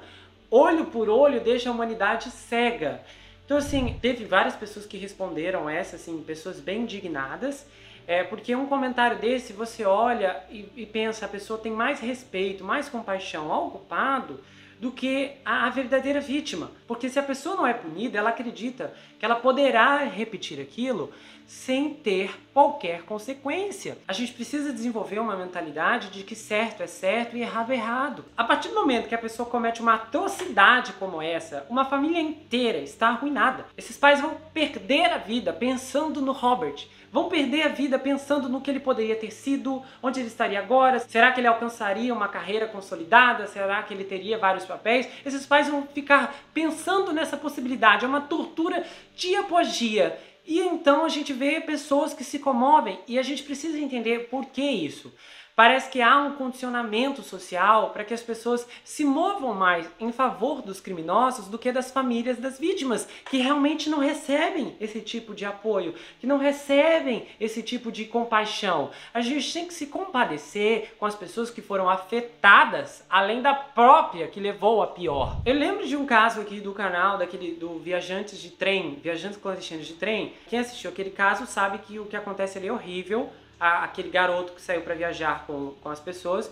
Olho por olho deixa a humanidade cega. Então assim, teve várias pessoas que responderam essa, assim, pessoas bem indignadas. Porque um comentário desse, você olha e pensa, a pessoa tem mais respeito, mais compaixão ao culpado do que a verdadeira vítima. Porque se a pessoa não é punida, ela acredita que ela poderá repetir aquilo sem ter qualquer consequência. A gente precisa desenvolver uma mentalidade de que certo é certo e errado é errado. A partir do momento que a pessoa comete uma atrocidade como essa, uma família inteira está arruinada. Esses pais vão perder a vida pensando no Robert. Vão perder a vida pensando no que ele poderia ter sido, onde ele estaria agora, será que ele alcançaria uma carreira consolidada, será que ele teria vários papéis? Esses pais vão ficar pensando nessa possibilidade, é uma tortura dia após dia. E então a gente vê pessoas que se comovem e a gente precisa entender por que isso. Parece que há um condicionamento social para que as pessoas se movam mais em favor dos criminosos do que das famílias das vítimas, que realmente não recebem esse tipo de apoio, que não recebem esse tipo de compaixão. A gente tem que se compadecer com as pessoas que foram afetadas, além da própria que levou a pior. Eu lembro de um caso aqui do canal, do Viajantes de Trem, Viajantes Clandestinos de Trem. Quem assistiu aquele caso sabe que o que acontece ali é horrível. Aquele garoto que saiu para viajar com as pessoas,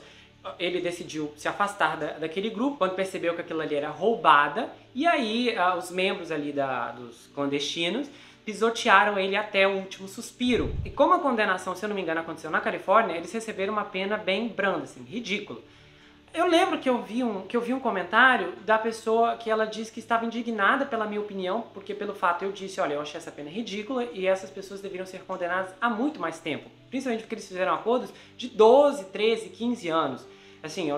ele decidiu se afastar daquele grupo quando percebeu que aquilo ali era roubada, e aí os membros ali dos clandestinos pisotearam ele até o último suspiro. E como a condenação, se eu não me engano, aconteceu na Califórnia, eles receberam uma pena bem branda, assim, ridícula. Eu lembro que eu vi um comentário da pessoa que ela disse que estava indignada pela minha opinião, porque pelo fato eu disse, olha, eu achei essa pena ridícula e essas pessoas deveriam ser condenadas há muito mais tempo. Principalmente porque eles fizeram acordos de 12, 13, 15 anos. Assim,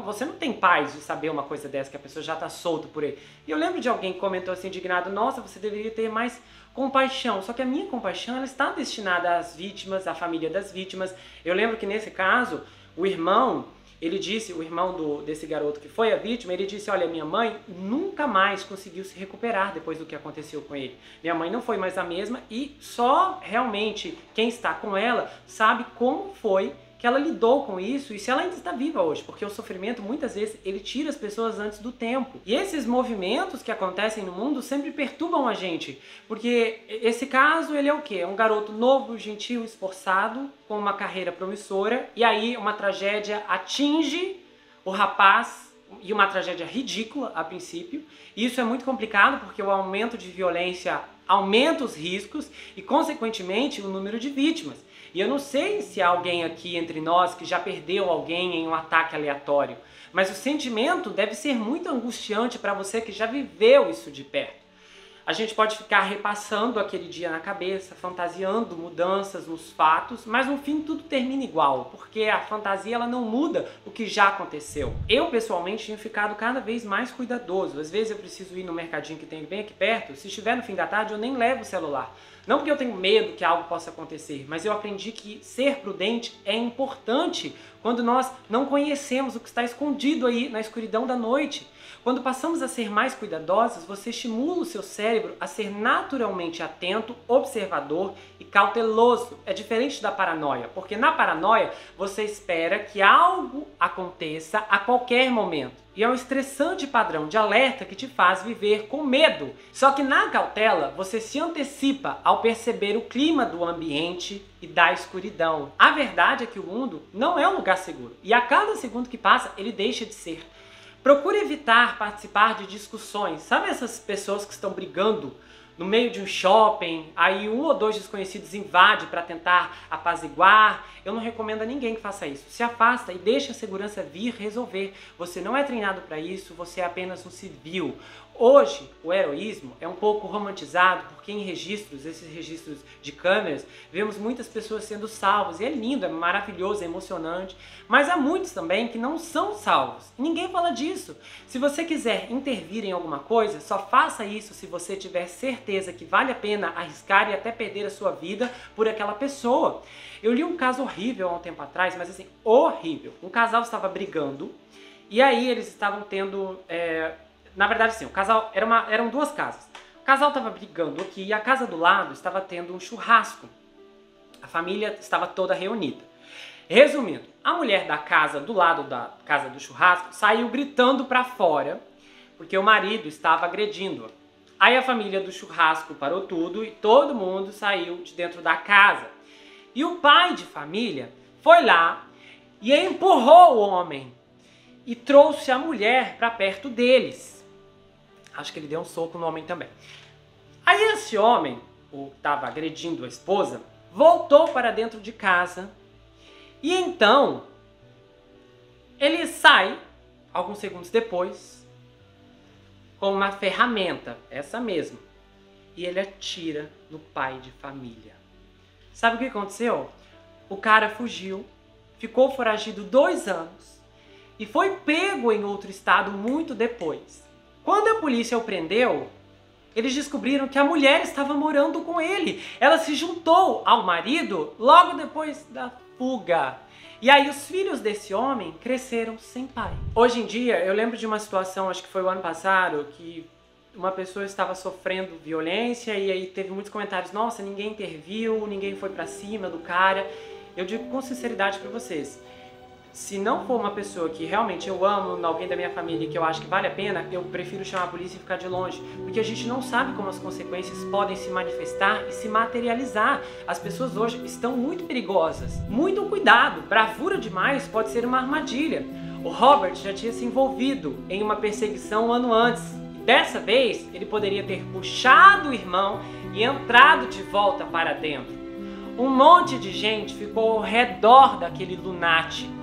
você não tem paz de saber uma coisa dessa, que a pessoa já está solta por aí. E eu lembro de alguém que comentou assim, indignado, nossa, você deveria ter mais compaixão. Só que a minha compaixão, ela está destinada às vítimas, à família das vítimas. Eu lembro que nesse caso, o irmão desse garoto que foi a vítima, ele disse, olha, minha mãe nunca mais conseguiu se recuperar depois do que aconteceu com ele. Minha mãe não foi mais a mesma e só realmente quem está com ela sabe como foi que ela lidou com isso e se ela ainda está viva hoje, porque o sofrimento muitas vezes ele tira as pessoas antes do tempo. E esses movimentos que acontecem no mundo sempre perturbam a gente, porque esse caso ele é o quê? É um garoto novo, gentil, esforçado, com uma carreira promissora, e aí uma tragédia atinge o rapaz, e uma tragédia ridícula a princípio. E isso é muito complicado porque o aumento de violência aumenta os riscos e consequentemente o número de vítimas. E eu não sei se há alguém aqui entre nós que já perdeu alguém em um ataque aleatório, mas o sentimento deve ser muito angustiante para você que já viveu isso de perto. A gente pode ficar repassando aquele dia na cabeça, fantasiando mudanças nos fatos, mas no fim tudo termina igual, porque a fantasia ela não muda o que já aconteceu. Eu pessoalmente tenho ficado cada vez mais cuidadoso. Às vezes eu preciso ir no mercadinho que tem bem aqui perto, se estiver no fim da tarde eu nem levo o celular. Não porque eu tenho medo que algo possa acontecer, mas eu aprendi que ser prudente é importante quando nós não conhecemos o que está escondido aí na escuridão da noite. Quando passamos a ser mais cuidadosos, você estimula o seu cérebro a ser naturalmente atento, observador e cauteloso. É diferente da paranoia, porque na paranoia você espera que algo aconteça a qualquer momento. E é um estressante padrão de alerta que te faz viver com medo. Só que na cautela, você se antecipa ao perceber o clima do ambiente e da escuridão. A verdade é que o mundo não é um lugar seguro. E a cada segundo que passa, ele deixa de ser. Procure evitar participar de discussões. Sabe essas pessoas que estão brigando no meio de um shopping, aí um ou dois desconhecidos invadem para tentar apaziguar? Eu não recomendo a ninguém que faça isso. Se afasta e deixa a segurança vir resolver. Você não é treinado para isso, você é apenas um civil. Hoje, o heroísmo é um pouco romantizado porque em registros, esses registros de câmeras, vemos muitas pessoas sendo salvas. E é lindo, é maravilhoso, é emocionante. Mas há muitos também que não são salvos. E ninguém fala disso. Se você quiser intervir em alguma coisa, só faça isso se você tiver certeza que vale a pena arriscar e até perder a sua vida por aquela pessoa. Eu li um caso horrível há um tempo atrás, mas assim, horrível. Um casal estava brigando e aí eles estavam tendo... Na verdade, sim, o casal eram duas casas. O casal estava brigando aqui e a casa do lado estava tendo um churrasco. A família estava toda reunida. Resumindo, a mulher da casa do lado da casa do churrasco saiu gritando para fora porque o marido estava agredindo-a. Aí a família do churrasco parou tudo e todo mundo saiu de dentro da casa. E o pai de família foi lá e empurrou o homem e trouxe a mulher para perto deles. Acho que ele deu um soco no homem também. Aí esse homem, o que estava agredindo a esposa, voltou para dentro de casa. E então, ele sai, alguns segundos depois, com uma ferramenta, essa mesma. E ele atira no pai de família. Sabe o que aconteceu? O cara fugiu, ficou foragido 2 anos e foi pego em outro estado muito depois. Quando a polícia o prendeu, eles descobriram que a mulher estava morando com ele. Ela se juntou ao marido logo depois da fuga. E aí os filhos desse homem cresceram sem pai. Hoje em dia, eu lembro de uma situação, acho que foi o ano passado, que uma pessoa estava sofrendo violência e aí teve muitos comentários: nossa, ninguém interviu, ninguém foi pra cima do cara. Eu digo com sinceridade pra vocês, se não for uma pessoa que realmente eu amo, alguém da minha família que eu acho que vale a pena, eu prefiro chamar a polícia e ficar de longe. Porque a gente não sabe como as consequências podem se manifestar e se materializar. As pessoas hoje estão muito perigosas. Muito cuidado, bravura demais pode ser uma armadilha. O Robert já tinha se envolvido em uma perseguição um ano antes. E dessa vez, ele poderia ter puxado o irmão e entrado de volta para dentro. Um monte de gente ficou ao redor daquele lunático.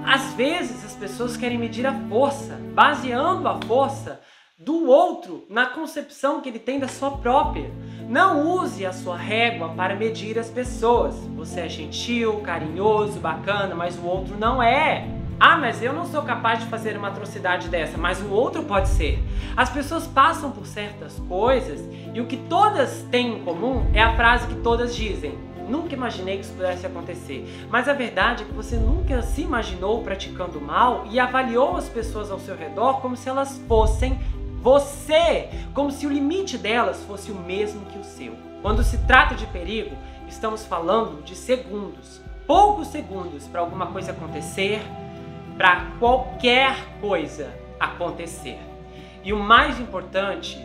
Às vezes as pessoas querem medir a força, baseando a força do outro na concepção que ele tem da sua própria. Não use a sua régua para medir as pessoas. Você é gentil, carinhoso, bacana, mas o outro não é. Ah, mas eu não sou capaz de fazer uma atrocidade dessa, mas o outro pode ser. As pessoas passam por certas coisas e o que todas têm em comum é a frase que todas dizem: nunca imaginei que isso pudesse acontecer. Mas a verdade é que você nunca se imaginou praticando mal e avaliou as pessoas ao seu redor como se elas fossem você, como se o limite delas fosse o mesmo que o seu. Quando se trata de perigo, estamos falando de segundos, poucos segundos para alguma coisa acontecer, para qualquer coisa acontecer. E o mais importante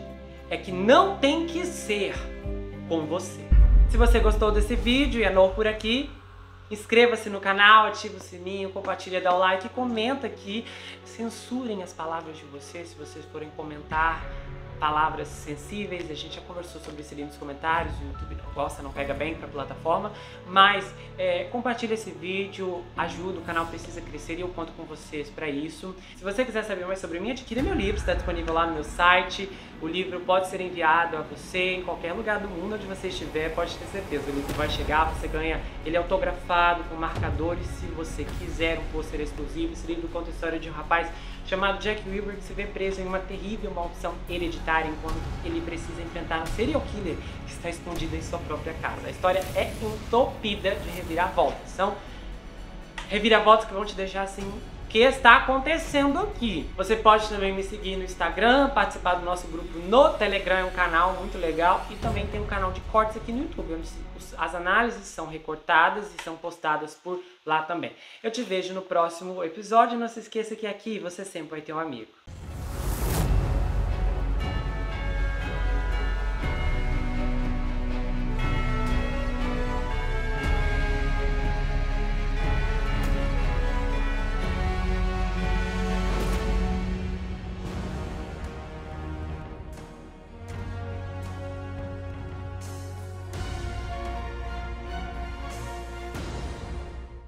é que não tem que ser com você. Se você gostou desse vídeo e é novo por aqui, inscreva-se no canal, ative o sininho, compartilha, dá o like e comenta aqui. Censurem as palavras de vocês se vocês forem comentar palavras sensíveis. A gente já conversou sobre isso ali nos comentários, o YouTube não gosta, não pega bem para a plataforma, mas compartilha esse vídeo, ajuda, o canal precisa crescer e eu conto com vocês para isso. Se você quiser saber mais sobre mim, adquira meu livro, está disponível lá no meu site. O livro pode ser enviado a você em qualquer lugar do mundo onde você estiver, pode ter certeza. O livro vai chegar, você ganha ele autografado, com marcadores, se você quiser, um pôster exclusivo. Esse livro conta a história de um rapaz chamado Jack Wilbur, que se vê preso em uma terrível maldição hereditária enquanto ele precisa enfrentar um serial killer que está escondido em sua própria casa. A história é entupida de reviravoltas. São reviravoltas que vão te deixar assim, o que está acontecendo aqui. Você pode também me seguir no Instagram, participar do nosso grupo no Telegram, é um canal muito legal, e também tem um canal de cortes aqui no YouTube, onde as análises são recortadas e são postadas por lá também. Eu te vejo no próximo episódio, não se esqueça que aqui você sempre vai ter um amigo.